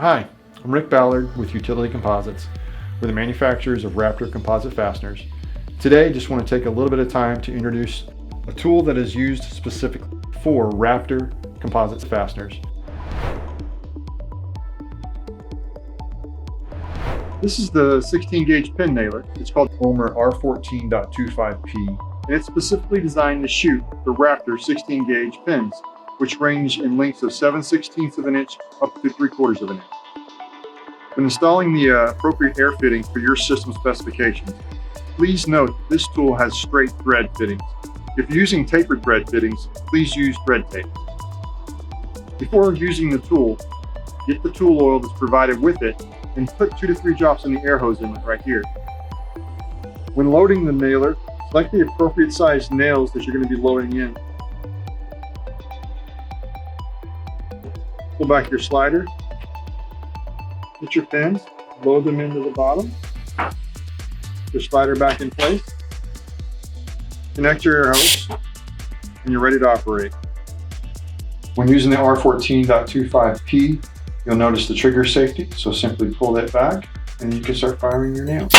Hi, I'm Rick Ballard with Utility Composites. We're the manufacturers of RAPTOR composite fasteners. Today, I just want to take a little bit of time to introduce a tool that is used specifically for RAPTOR composite fasteners. This is the 16 gauge pin nailer. It's called Omer R14.25P, and it's specifically designed to shoot the RAPTOR 16 gauge pins, which range in lengths of 7/16 of an inch up to 3/4 of an inch. When installing the appropriate air fitting for your system specifications, please note this tool has straight thread fittings. If you're using tapered thread fittings, please use thread tape. Before using the tool, get the tool oil that's provided with it and put 2 to 3 drops in the air hose inlet right here. When loading the nailer, select the appropriate size nails that you're going to be loading in. Pull back your slider, get your pins, load them into the bottom, put your slider back in place, connect your air hose, and you're ready to operate. When using the R14.25P, you'll notice the trigger safety, so simply pull that back and you can start firing your nails.